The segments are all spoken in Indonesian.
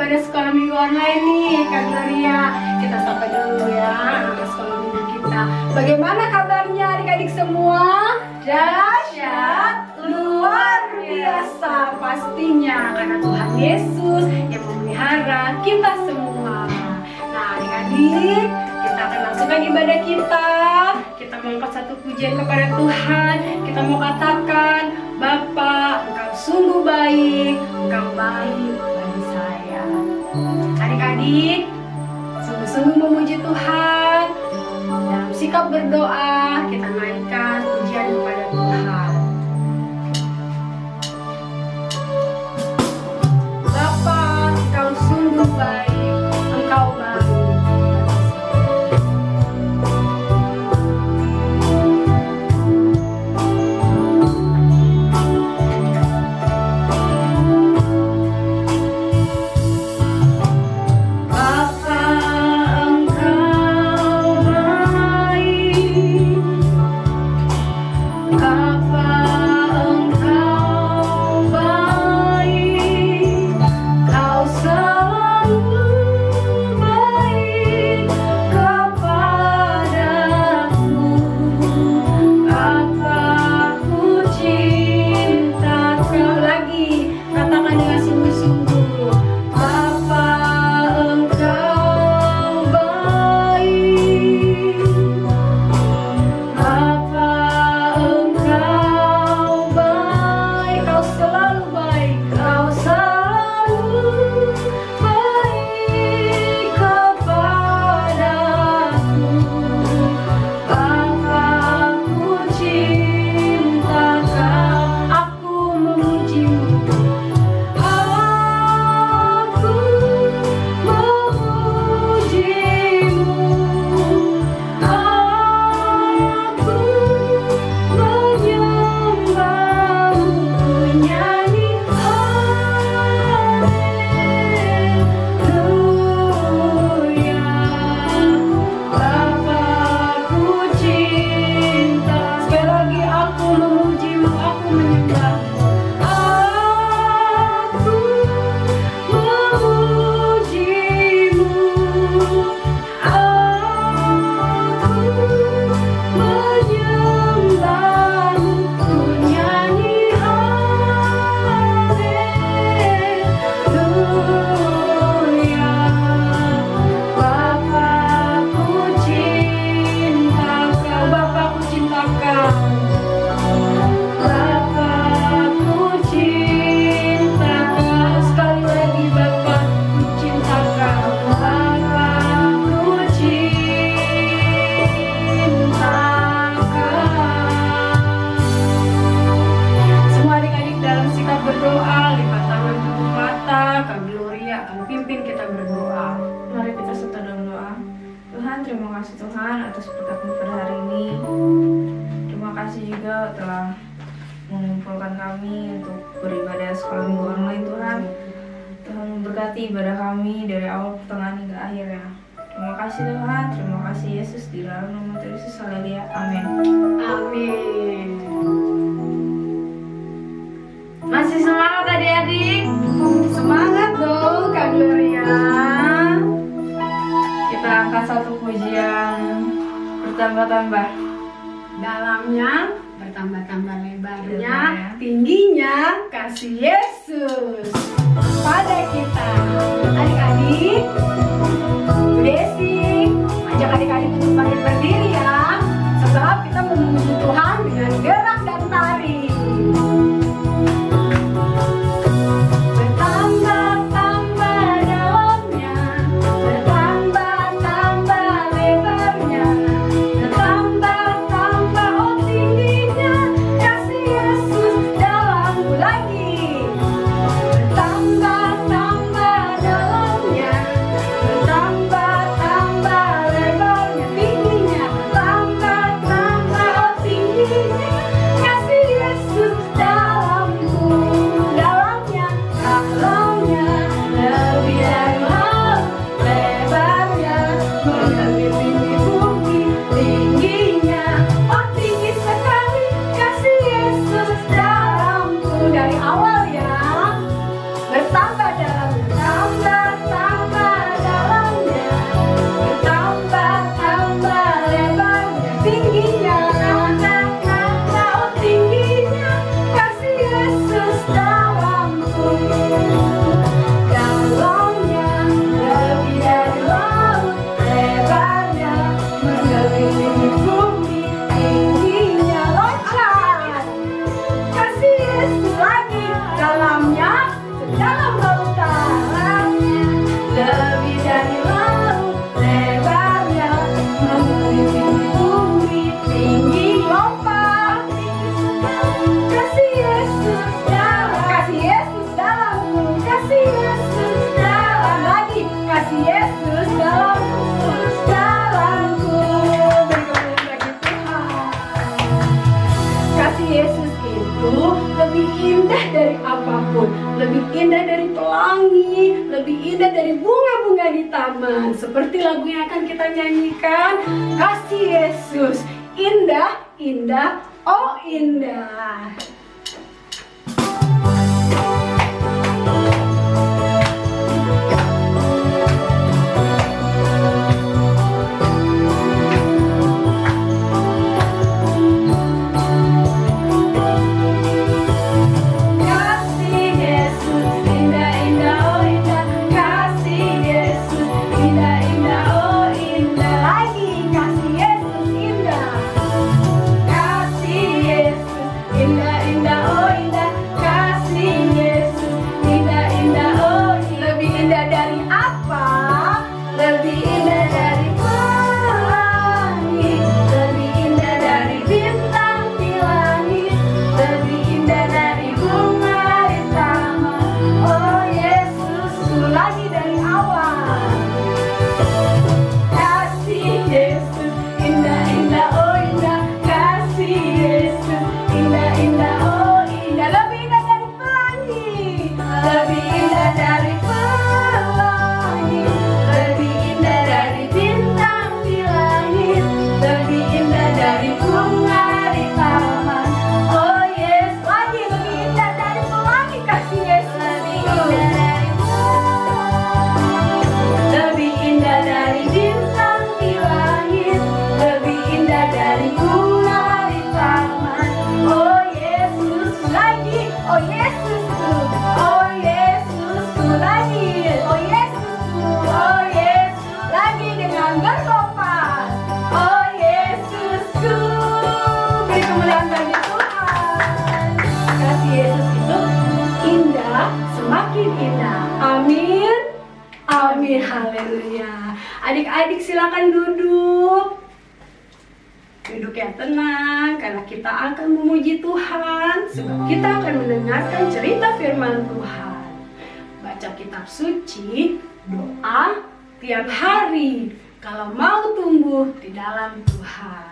ibadah sekolah minggu online nih, Kak Gloria. Kita sapa dulu ya anak sekolah minggu kita. Bagaimana kabarnya adik-adik semua? Dahsyat, luar biasa pastinya, karena Tuhan Yesus yang memelihara kita semua. Nah adik-adik, kita akan langsungkan ibadah kita. Kita mengangkat satu pujian kepada Tuhan. Kita mau katakan, Bapa, Engkau sungguh baik, Engkau baik bagi saya. Adik-adik, sungguh-sungguh memuji Tuhan. Dalam sikap berdoa, kita naikkan pujian kepada Tuhan. Bapa, Engkau sungguh baik, Engkau baik. Telah mengumpulkan kami untuk beribadah sekolah minggu online. Tuhan memberkati ibadah kami dari awal pertengahan hingga akhir ya. Terima kasih Tuhan, terima kasih Yesus, di dalam nama Tuhan Yesus haleluya, amin. Amin. Masih semangat adik-adik? Semangat dong Kak Gloria. Kita angkat satu pujian bertambah-tambah. Dalamnya bertambah-tambah, lebarnya, tingginya kasih Yesus pada kita. Adik-adik, Bu Desi, ajak adik-adik untuk bangkit berdiri ya, sebab kita memuji Tuhan dengan gerak dan tari. taman. Seperti lagu yang akan kita nyanyikan, kasih Yesus indah, indah, oh indah. Amin, haleluya. Adik-adik silakan duduk. Duduk yang tenang, karena kita akan memuji Tuhan, sebab kita akan mendengarkan cerita firman Tuhan. Baca kitab suci, doa tiap hari, kalau mau tumbuh di dalam Tuhan.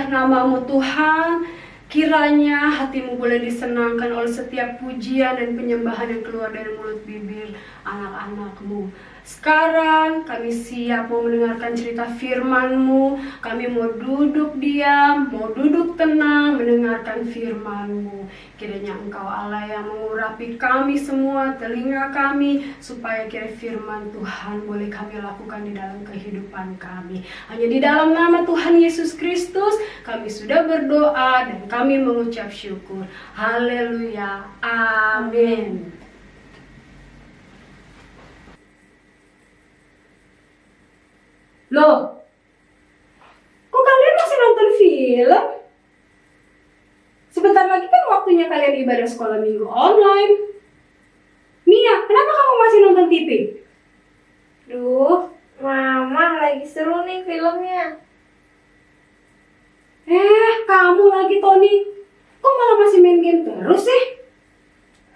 Namamu Tuhan, kiranya hatimu boleh disenangkan oleh setiap pujian dan penyembahan yang keluar dari mulut bibir anak-anakmu. Sekarang kami siap mau mendengarkan cerita firman-Mu. Kami mau duduk diam, mau duduk tenang mendengarkan firman-Mu. Kiranya Engkau Allah yang mengurapi kami semua, telinga kami, supaya kira firman Tuhan boleh kami lakukan di dalam kehidupan kami. Hanya di dalam nama Tuhan Yesus Kristus kami sudah berdoa dan kami mengucap syukur. Haleluya. Amin. Loh, kok kalian masih nonton film? Sebentar lagi kan waktunya kalian ibadah sekolah minggu online. Mia, kenapa kamu masih nonton TV? Duh, Mama lagi seru nih filmnya. Kamu lagi Tony. Kok malah masih main game terus sih?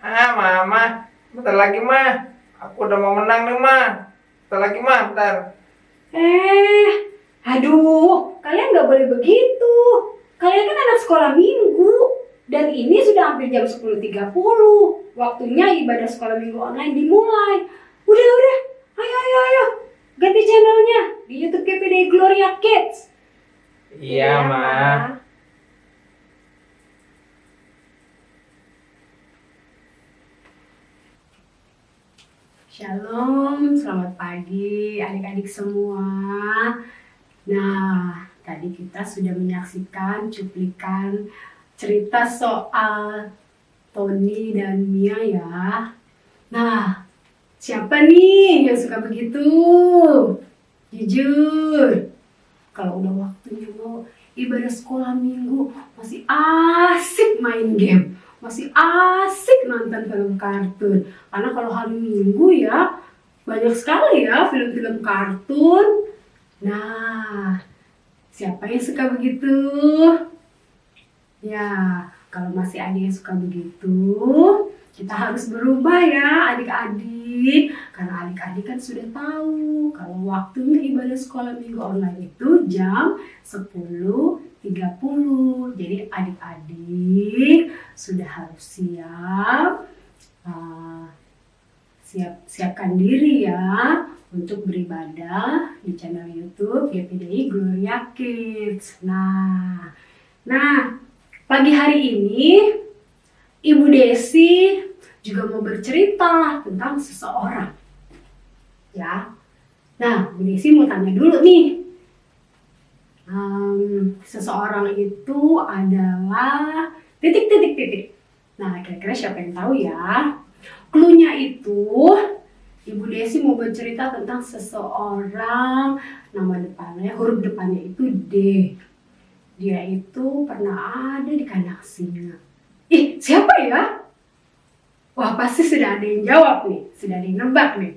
Mama, bentar lagi, Ma. Aku udah mau menang nih, Ma. Bentar lagi, Ma, bentar. Aduh, kalian nggak boleh begitu. Kalian kan anak sekolah minggu. Dan ini sudah hampir jam 10.30. Waktunya ibadah sekolah minggu online dimulai. Udah. Ayo. Ganti channelnya di YouTube GPDI Gloria Kids. Iya, Ma. Shalom, selamat pagi adik-adik semua. Nah, tadi kita sudah menyaksikan cuplikan cerita soal Tony dan Mia ya. Nah, siapa nih yang suka begitu? Jujur, kalau udah waktunya mau ibadah sekolah minggu masih asik main game. Masih asik nonton film kartun. Karena kalau hari Minggu ya banyak sekali ya film-film kartun. Nah, siapa yang suka begitu? Ya, kalau masih ada yang suka begitu, kita harus berubah ya adik-adik. Karena adik-adik kan sudah tahu kalau waktunya ibadah sekolah minggu online itu jam 10.30. Jadi adik-adik sudah harus siapkan diri ya untuk beribadah di channel YouTube GPDI Gloria Kids. Nah, pagi hari ini Ibu Desi juga mau bercerita tentang seseorang. Ya. Nah, Bu Desi mau tanya dulu nih. Seseorang itu adalah titik. Nah, kira-kira siapa yang tahu ya? Cluenya itu Ibu Desi mau bercerita tentang seseorang, nama depannya, huruf depannya itu D. Dia itu pernah ada di kandang singa. Siapa ya? Wah, pasti sudah ada yang jawab nih, sudah ada yang nebak nih.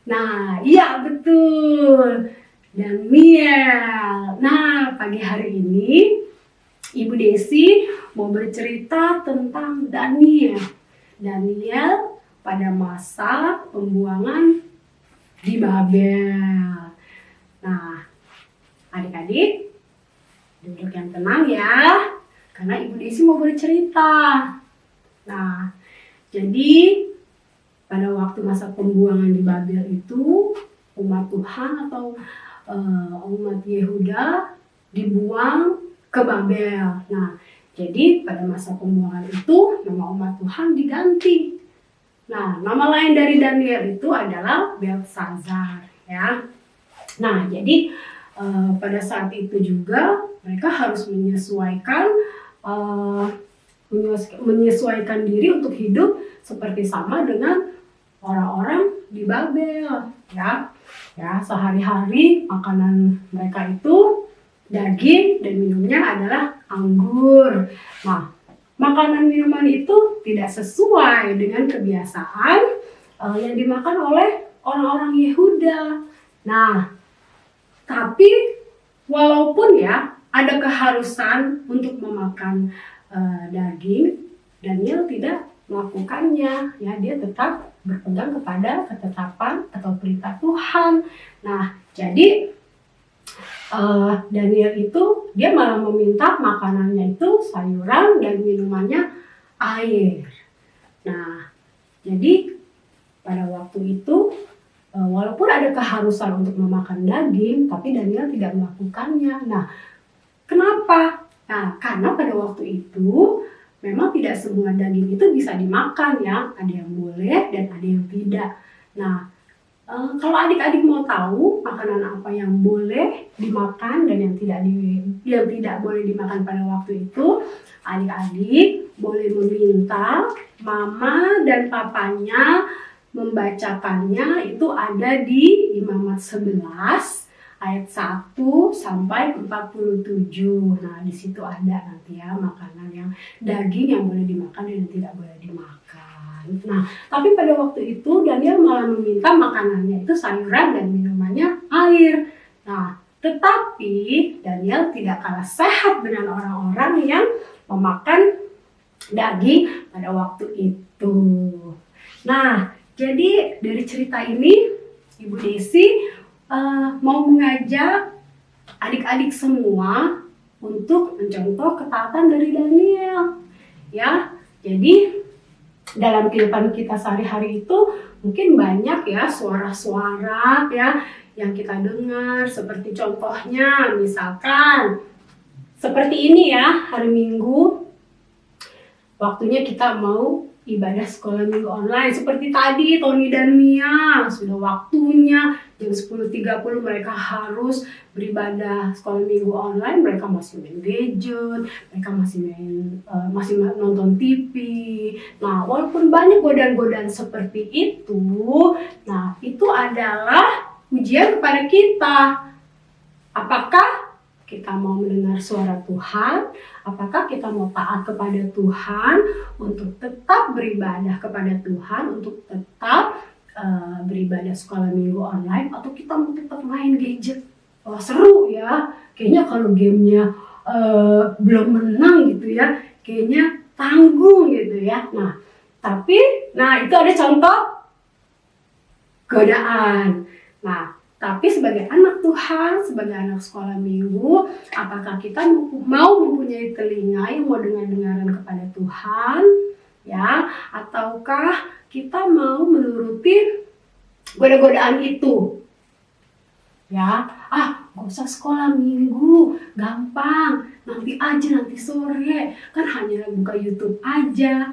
Nah, iya betul. Daniel. Nah, pagi hari ini Ibu Desi mau bercerita tentang Daniel. Daniel pada masa pembuangan di Babel. Nah, adik-adik duduk yang tenang ya, karena Ibu Desi mau bercerita. Nah, jadi pada waktu masa pembuangan di Babel itu umat Tuhan atau umat Yehuda dibuang ke Babel. Nah, jadi pada masa pembuangan itu nama umat Tuhan diganti. Nah, nama lain dari Daniel itu adalah Belsazar ya. Nah, jadi pada saat itu juga mereka harus menyesuaikan diri untuk hidup seperti sama dengan orang-orang di Babel ya. Ya, sehari-hari makanan mereka itu daging dan minumnya adalah anggur. Nah, makanan minuman itu tidak sesuai dengan kebiasaan yang dimakan oleh orang-orang Yehuda. Nah, tapi walaupun ya ada keharusan untuk memakan daging, Daniel tidak melakukannya. Ya, dia tetap berpegang kepada ketetapan atau perintah Tuhan. Nah, jadi Daniel itu dia malah meminta makanannya itu sayuran dan minumannya air. Nah, jadi pada waktu itu walaupun ada keharusan untuk memakan daging, tapi Daniel tidak melakukannya. Nah, kenapa? Nah, karena pada waktu itu memang tidak semua daging itu bisa dimakan ya. Ada yang boleh dan ada yang tidak. Nah, kalau adik-adik mau tahu makanan apa yang boleh dimakan dan yang tidak boleh dimakan pada waktu itu, adik-adik boleh meminta mama dan papanya membacakannya. Itu ada di Imamat 11 ayat 1 sampai 47. Nah, di situ ada nanti ya makanan yang daging yang boleh dimakan dan yang tidak boleh dimakan. Nah, tapi pada waktu itu Daniel malah meminta makanannya itu sayuran dan minumannya air. Nah, tetapi Daniel tidak kalah sehat dengan orang-orang yang memakan daging pada waktu itu. Nah, Jadi dari cerita ini Ibu Desi mau mengajak adik-adik semua untuk mencontoh ketaatan dari Daniel. Ya, jadi dalam kehidupan kita sehari-hari itu mungkin banyak ya suara-suara ya yang kita dengar, seperti contohnya misalkan seperti ini ya, hari Minggu waktunya kita mau ibadah sekolah minggu online. Seperti tadi Tony dan Mia sudah waktunya jam 10.30 mereka harus beribadah sekolah minggu online. Mereka masih main gadget, mereka masih nonton TV. Nah, walaupun banyak godaan-godaan seperti itu, nah itu adalah ujian kepada kita. Apakah kita mau mendengar suara Tuhan? Apakah kita mau taat kepada Tuhan untuk tetap beribadah kepada Tuhan, untuk tetap beribadah sekolah minggu online, atau kita mau tetap main gadget? Wah, seru ya. Kayaknya kalau gamenya belum menang gitu ya, kayaknya tanggung gitu ya. Nah, itu ada contoh godaan. Nah, tapi sebagai anak Tuhan, sebagai anak sekolah minggu, apakah kita mau mempunyai telinga yang mau dengar-dengaran kepada Tuhan, ya, ataukah kita mau menuruti goda-godaan itu? Ya, gak usah sekolah minggu, gampang, nanti sore, kan hanya buka YouTube aja.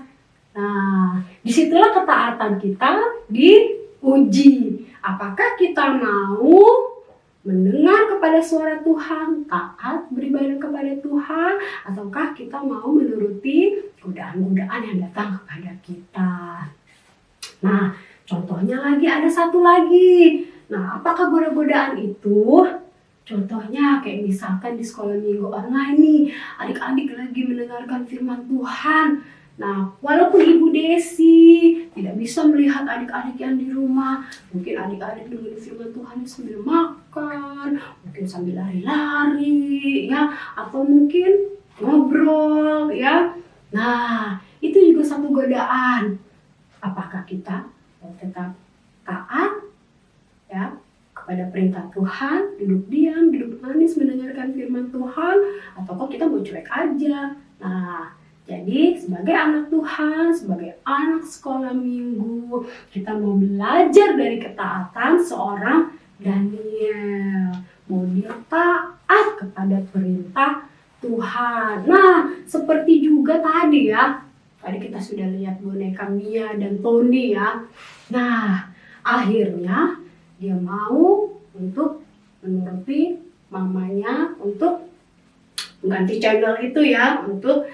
Nah, disitulah ketaatan kita diuji. Apakah kita mau mendengar kepada suara Tuhan, taat beribadah kepada Tuhan, ataukah kita mau menuruti godaan-godaan yang datang kepada kita? Nah, contohnya lagi, ada satu lagi. Nah, apakah godaan itu? Contohnya kayak misalkan di sekolah minggu online nih, adik-adik lagi mendengarkan firman Tuhan. Nah, walaupun Ibu Desi tidak bisa melihat adik-adik yang di rumah, mungkin adik-adik dengerin firman Tuhan sambil makan, mungkin sambil lari-lari, ya, atau mungkin ngobrol, ya. Nah, itu juga satu godaan. Apakah kita tetap taat, ya, kepada perintah Tuhan, duduk diam, duduk manis mendengarkan firman Tuhan, ataukah kita mau cuek aja? Nah, jadi sebagai anak Tuhan, sebagai anak sekolah minggu, kita mau belajar dari ketaatan seorang Daniel. Mau dia taat kepada perintah Tuhan. Nah, seperti juga tadi ya. Tadi kita sudah lihat boneka Mia dan Tony ya. Nah, akhirnya dia mau untuk menuruti mamanya untuk mengganti channel itu ya, untuk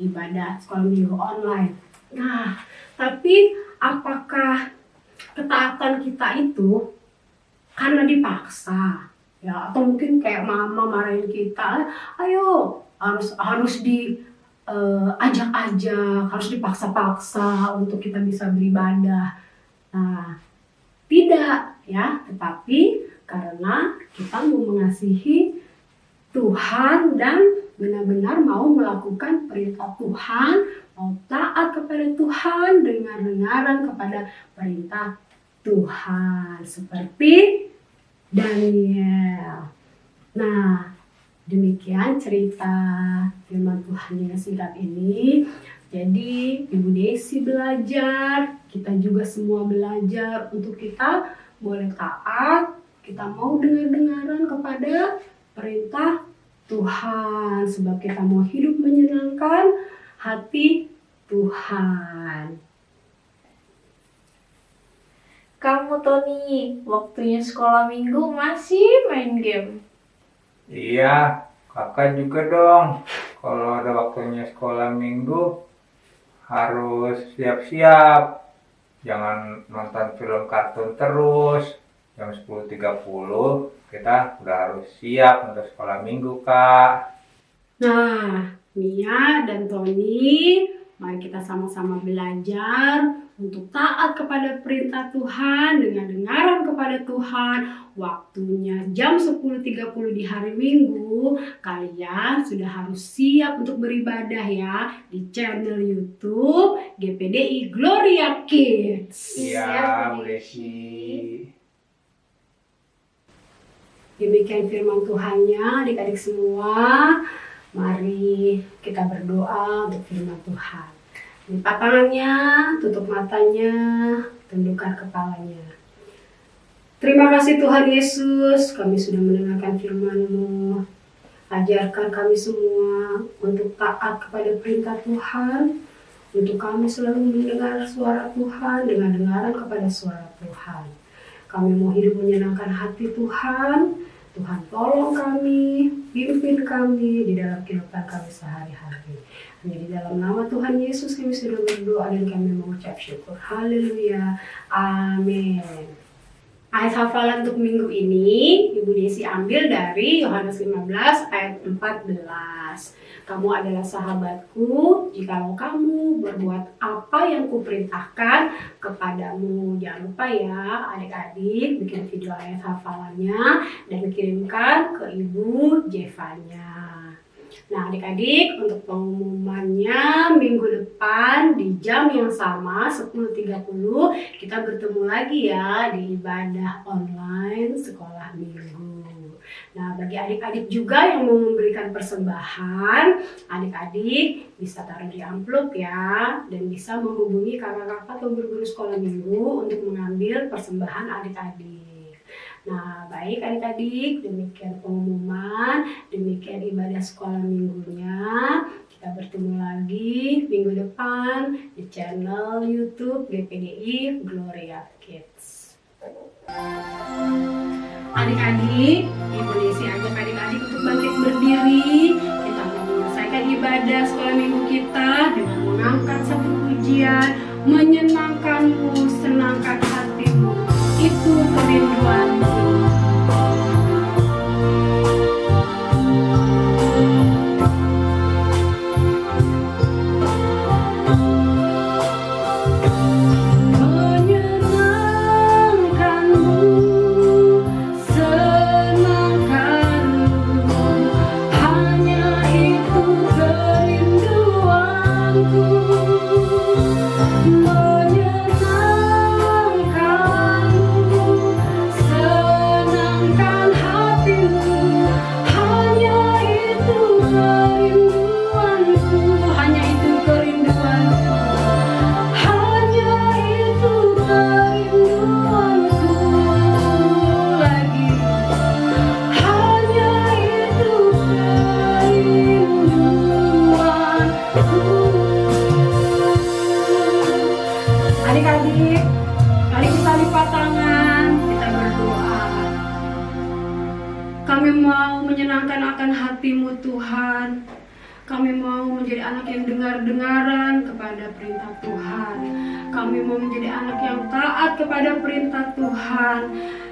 ibadah sekolah minggu online. Nah, tapi apakah ketaatan kita itu karena dipaksa, ya, atau mungkin kayak mama marahin kita, ayo harus diajak-ajak, harus dipaksa-paksa untuk kita bisa beribadah. Nah, tidak ya, tetapi karena kita mau mengasihi Tuhan dan benar-benar mau melakukan perintah Tuhan, mau taat kepada Tuhan, dengar-dengaran kepada perintah Tuhan, seperti Daniel. Nah, demikian cerita firman Tuhan yang singkat ini. Jadi Ibu Desi belajar, kita juga semua belajar untuk kita boleh taat, kita mau dengar-dengaran kepada perintah Tuhan, sebab kita mau hidup menyenangkan hati Tuhan. Kamu Tony, waktunya sekolah minggu masih main game? Iya, kakak juga dong. Kalau ada waktunya sekolah minggu, harus siap-siap. Jangan nonton film kartun terus. Jam 10.30 kita udah harus siap untuk sekolah minggu, Kak. Nah, Mia dan Tony, mari kita sama-sama belajar untuk taat kepada perintah Tuhan, dengar-dengaran kepada Tuhan. Waktunya jam 10.30 di hari Minggu, kalian sudah harus siap untuk beribadah ya di channel YouTube GPDI Gloria Kids. Iya, Bu Desi. Demikian firman Tuhannya, adik-adik semua. Mari kita berdoa untuk firman Tuhan. Lipat tangannya, tutup matanya, tundukkan kepalanya. Terima kasih Tuhan Yesus, kami sudah mendengarkan firman-Mu. Ajarkan kami semua untuk taat kepada perintah Tuhan, untuk kami selalu mendengar suara Tuhan, dengar-dengaran kepada suara Tuhan. Kami mau hidup menyenangkan hati Tuhan. Tuhan tolong kami, pimpin kami di dalam kehidupan kami sehari-hari. Hanya di dalam nama Tuhan Yesus kami sudah berdoa dan kami mengucap syukur. Haleluya. Amin. Ayat hafalan untuk minggu ini, Ibu Desi ambil dari Yohanes 15 ayat 14. Kamu adalah sahabatku jikalau kamu berbuat apa yang kuperintahkan kepadamu. Jangan lupa ya adik-adik bikin video ayat hafalannya dan kirimkan ke Ibu Jevanya. Nah adik-adik, untuk pengumumannya minggu depan di jam yang sama 10.30 kita bertemu lagi ya di ibadah online sekolah minggu. Nah bagi adik-adik juga yang mau memberikan persembahan, adik-adik bisa taruh di amplop ya, dan bisa menghubungi kakak-kakak atau guru-guru sekolah minggu untuk mengambil persembahan adik-adik. Nah, baik adik-adik, demikian pengumuman, demikian ibadah sekolah minggunya. Kita bertemu lagi minggu depan di channel YouTube GPDI Gloria Kids. Adik-adik, Ibu Desi ajak adik-adik untuk bangkit berdiri. Kita mau menyelesaikan ibadah sekolah minggu kita dengan mengangkat satu pujian, menyenangkanmu, senangkan hatimu. Itu kerinduanmu. Adik-adik, mari kita lipat tangan, kita berdoa. Kami mau menyenangkan akan hati-Mu Tuhan. Kami mau menjadi anak yang dengar-dengaran kepada perintah Tuhan. Kami mau menjadi anak yang taat kepada perintah Tuhan,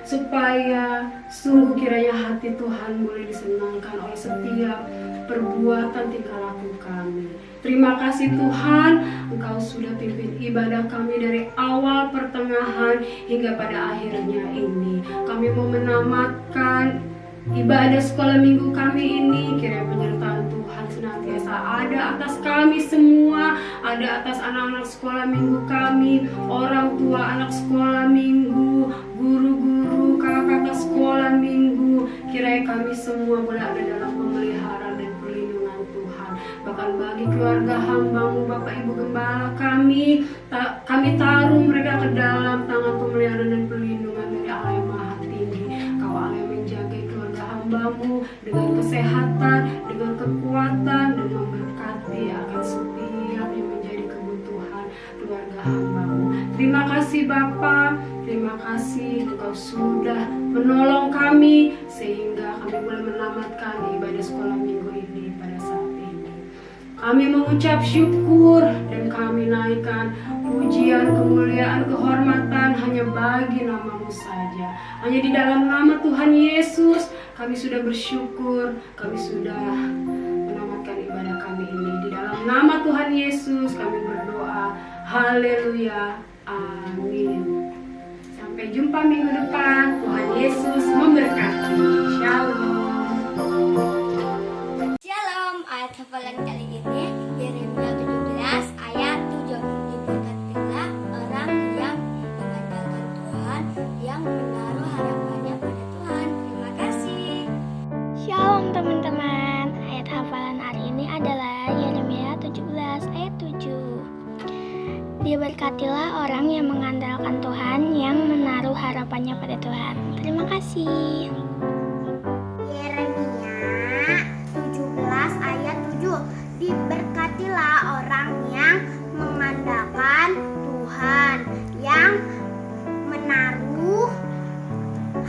supaya sungguh kiranya hati Tuhan boleh disenangkan oleh setiap perbuatan tingkah laku kami. Terima kasih Tuhan, Engkau sudah pimpin ibadah kami dari awal, pertengahan, hingga pada akhirnya ini. Kami mau menamatkan ibadah sekolah minggu kami ini. Kiranya penyertaan Tuhan senantiasa ada atas kami semua, ada atas anak-anak sekolah minggu kami, orang tua anak sekolah minggu, guru-guru, kakak-kakak sekolah minggu. Kiranya kami semua boleh ada dalam pemeliharaan dan perlindungan Tuhan. Bahkan bagi keluarga hamba-Mu, Bapak Ibu Gembala kami taruh mereka ke dalam tangan pemeliharaan dan perlindungan dari Allah yang Maha Tinggi. Kau Allah yang menjaga keluarga hamba-Mu dengan kesehatan, dengan kekuatan, dan memberkati akan setiap yang menjadi kebutuhan keluarga hamba-Mu. Terima kasih Bapa, terima kasih Engkau sudah menolong kami sehingga kami boleh menamatkan ibadah sekolah minggu ini pada saat ini. Kami mengucap syukur dan kami naikkan pujian, kemuliaan, kehormatan hanya bagi nama-Mu saja. Hanya di dalam nama Tuhan Yesus kami sudah bersyukur, kami sudah menamatkan ibadah kami ini. Di dalam nama Tuhan Yesus kami berdoa. Haleluya. Amin. Sampai jumpa minggu depan. Tuhan Yesus memberkati. Shalom. Shalom, ayat hafalan kali ini Yeremia 17 ayat 7. Diberkatilah orang yang mengandalkan Tuhan, yang menaruh harapannya pada Tuhan. Terima kasih. Shalom teman-teman. Ayat hafalan hari ini adalah Yeremia 17 ayat 7. Diberkatilah orang yang mengandalkan Tuhan, yang menaruh harapannya pada Tuhan. Terima kasih. Yeremia 17 ayat 7. Diberkatilah orang yang mengandalkan Tuhan, yang menaruh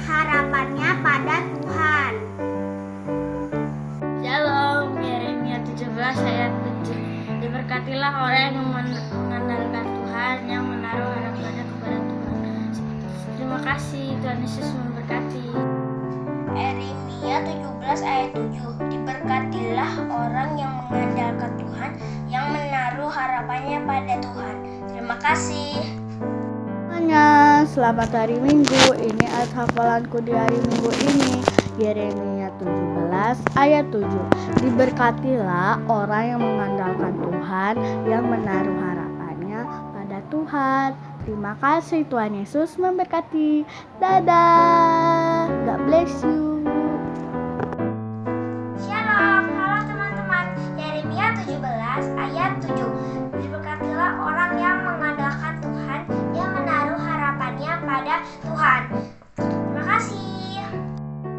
harapannya pada Tuhan. Shalom, Yeremia 17 ayat 7. Diberkatilah orang yang mengandalkan Tuhan, yang menaruh harapannya kepada Tuhan. Terima kasih, Tuhan Yesus memberkati. Yeremia 17 ayat 7. Diberkatilah orang yang mengandalkan Tuhan, yang menaruh harapannya pada Tuhan. Terima kasih. Semuanya, selamat hari Minggu. Ini ayat hafalanku di hari Minggu ini. Yeremia 17 ayat 7. Diberkatilah orang yang mengandalkan Tuhan, yang menaruh harapannya pada Tuhan. Terima kasih, Tuhan Yesus memberkati. Dadah. God bless you. Shalom, halo teman-teman. Yeremia 17 ayat 7. Diberkatilah orang yang mengandalkan Tuhan, yang menaruh harapannya pada Tuhan. Terima kasih.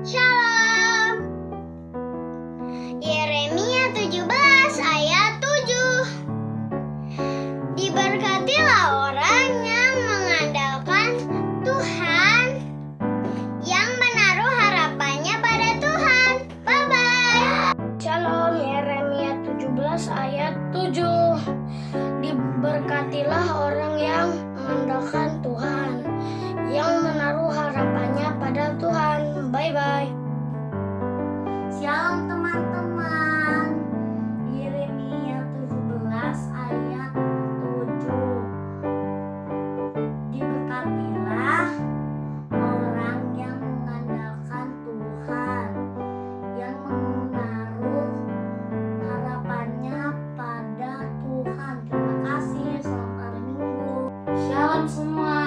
Shalom. Yeremia 17 ayat 7. Diberkatilah orang yang mengandalkan Tuhan, yang menaruh harapannya pada Tuhan. Bye-bye. Shalom, Yeremia 17 ayat 7. Diberkatilah orang yang mengandalkan Tuhan, yang menaruh harapannya pada Tuhan. Bye-bye. Shalom teman-teman. Yeremia 17 ayat 7. Diberkatilah orang yang mengandalkan Tuhan, yang menaruh harapannya pada Tuhan. Terima kasih. Selamat hari Minggu. Shalom semua.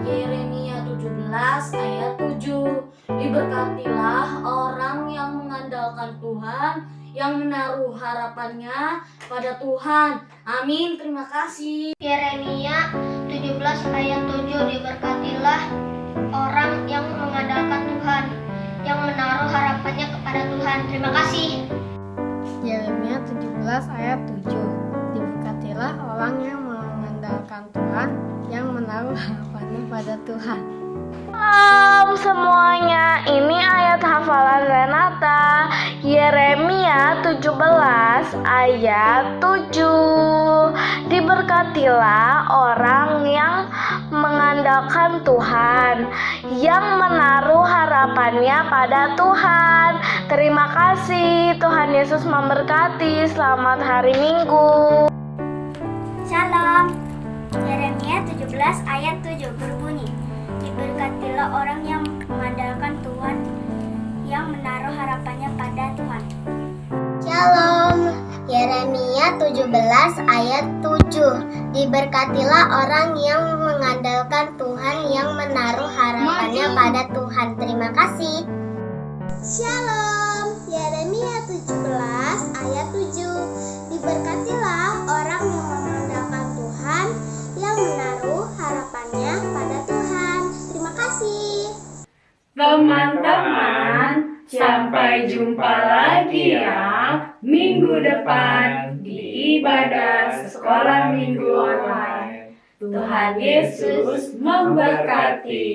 Yeremia 17 ayat 7. Diberkatilah orang yang mengandalkan Tuhan, yang menaruh harapannya pada Tuhan. Amin. Terima kasih. Yeremia 17 ayat 7. Diberkatilah orang yang mengandalkan Tuhan, yang menaruh harapannya kepada Tuhan. Terima kasih. Yeremia 17 ayat 7. Diberkatilah orang yang mengandalkan Tuhan, yang menaruh harapannya pada Tuhan. Shalom semuanya, ini ayat hafalan Renata. Yeremia 17 ayat 7. Diberkatilah orang yang mengandalkan Tuhan, yang menaruh harapannya pada Tuhan. Terima kasih, Tuhan Yesus memberkati. Selamat hari Minggu. Shalom. Yeremia 17 ayat 7 berbunyi, diberkatilah orang yang mengandalkan Tuhan, yang menaruh harapannya pada Tuhan. Shalom. Yeremia 17 ayat 7. Diberkatilah orang yang mengandalkan Tuhan, yang menaruh harapannya pada Tuhan. Terima kasih. Shalom. Yeremia 17 ayat 7. Diberkatilah orang yang mengandalkan Tuhan, yang menaruh harapannya pada Tuhan. Terima kasih. Teman-teman, sampai jumpa lagi ya minggu depan di ibadah sekolah minggu online. Tuhan Yesus memberkati.